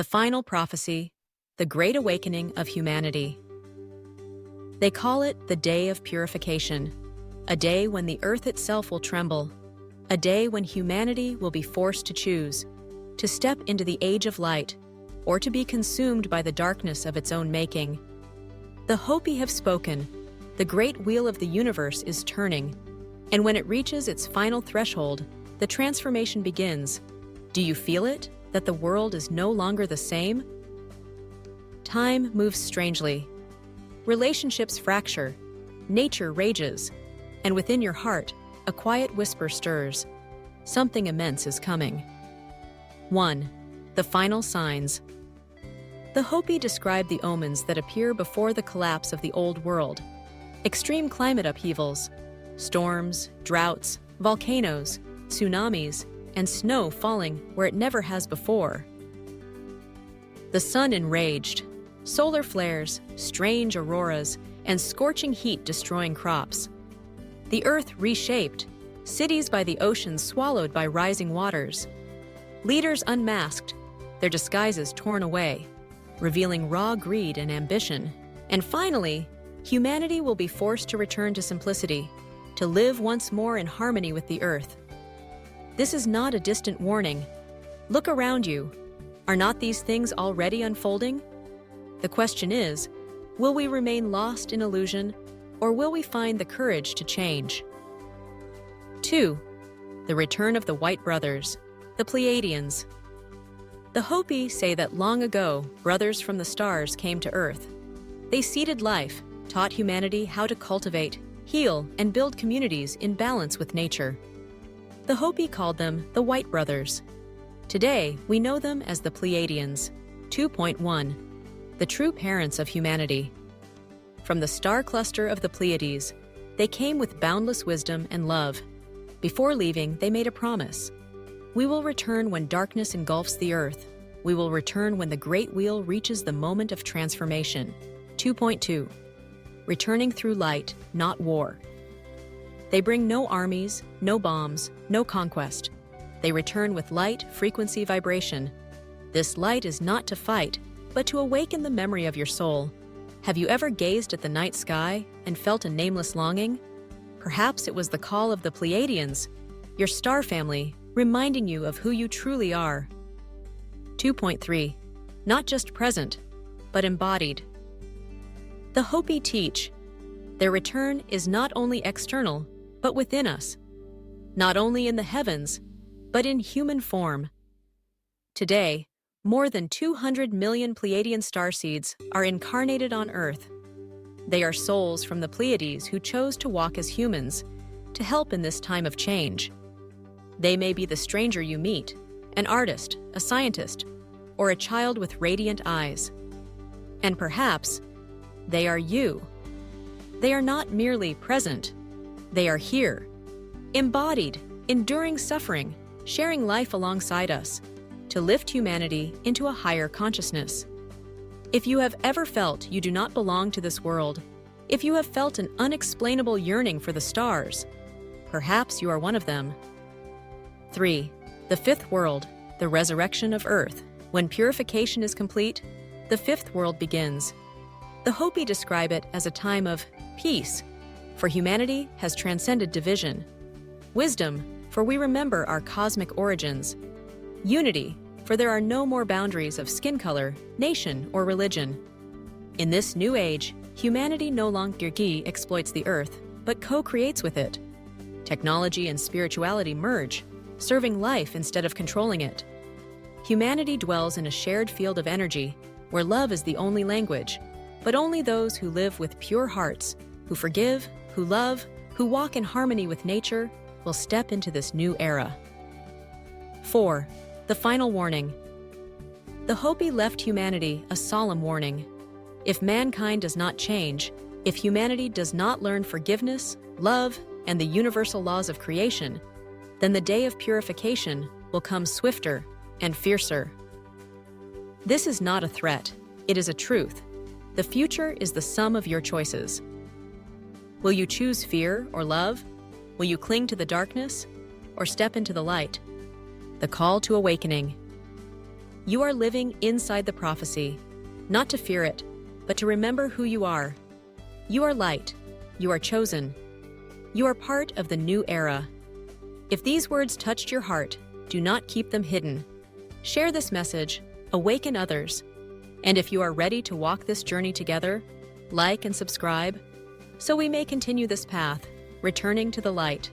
The final prophecy, the Great Awakening of humanity. They call it the Day of Purification, a day when the earth itself will tremble, a day when humanity will be forced to choose, to step into the age of light, or to be consumed by the darkness of its own making. The Hopi have spoken. The great wheel of the universe is turning, and when it reaches its final threshold, the transformation begins. Do you feel it, that the world is no longer the same? Time moves strangely. Relationships fracture, nature rages, and within your heart, a quiet whisper stirs. Something immense is coming. 1. The final signs. The Hopi describe the omens that appear before the collapse of the old world. Extreme climate upheavals, storms, droughts, volcanoes, tsunamis, and snow falling where it never has before. The sun enraged, solar flares, strange auroras, and scorching heat destroying crops. The earth reshaped, cities by the ocean swallowed by rising waters. Leaders unmasked, their disguises torn away, revealing raw greed and ambition. And finally, humanity will be forced to return to simplicity, to live once more in harmony with the earth. This is not a distant warning. Look around you. Are not these things already unfolding? The question is, will we remain lost in illusion, or will we find the courage to change? 2. The return of the White Brothers, the Pleiadians. The Hopi say that long ago, brothers from the stars came to Earth. They seeded life, taught humanity how to cultivate, heal, and build communities in balance with nature. The Hopi called them the White Brothers. Today, we know them as the Pleiadians. 2.1. The true parents of humanity. From the star cluster of the Pleiades, they came with boundless wisdom and love. Before leaving, they made a promise. We will return when darkness engulfs the earth. We will return when the great wheel reaches the moment of transformation. 2.2. Returning through light, not war. They bring no armies, no bombs, no conquest. They return with light, frequency, vibration. This light is not to fight, but to awaken the memory of your soul. Have you ever gazed at the night sky and felt a nameless longing? Perhaps it was the call of the Pleiadians, your star family, reminding you of who you truly are. 2.3. Not just present, but embodied. The Hopi teach, their return is not only external, but within us. Not only in the heavens, but in human form. Today, more than 200 million Pleiadian starseeds are incarnated on Earth. They are souls from the Pleiades who chose to walk as humans, to help in this time of change. They may be the stranger you meet, an artist, a scientist, or a child with radiant eyes. And perhaps, they are you. They are not merely present. They are here, embodied, enduring suffering, sharing life alongside us, to lift humanity into a higher consciousness. If you have ever felt you do not belong to this world, if you have felt an unexplainable yearning for the stars, perhaps you are one of them. 3. The fifth world, the resurrection of Earth. When purification is complete, the fifth world begins. The Hopi describe it as a time of peace, for humanity has transcended division. Wisdom, for we remember our cosmic origins. Unity, for there are no more boundaries of skin color, nation, or religion. In this new age, humanity no longer exploits the earth, but co-creates with it. Technology and spirituality merge, serving life instead of controlling it. Humanity dwells in a shared field of energy, where love is the only language, but only those who live with pure hearts, who forgive, who love, who walk in harmony with nature, will step into this new era. 4. The final warning. The Hopi left humanity a solemn warning. If mankind does not change, if humanity does not learn forgiveness, love, and the universal laws of creation, then the day of purification will come swifter and fiercer. This is not a threat, it is a truth. The future is the sum of your choices. Will you choose fear or love? Will you cling to the darkness or step into the light? The call to awakening. You are living inside the prophecy, not to fear it, but to remember who you are. You are light. You are chosen. You are part of the new era. If these words touched your heart, do not keep them hidden. Share this message, awaken others. And if you are ready to walk this journey together, like and subscribe, so we may continue this path, returning to the light.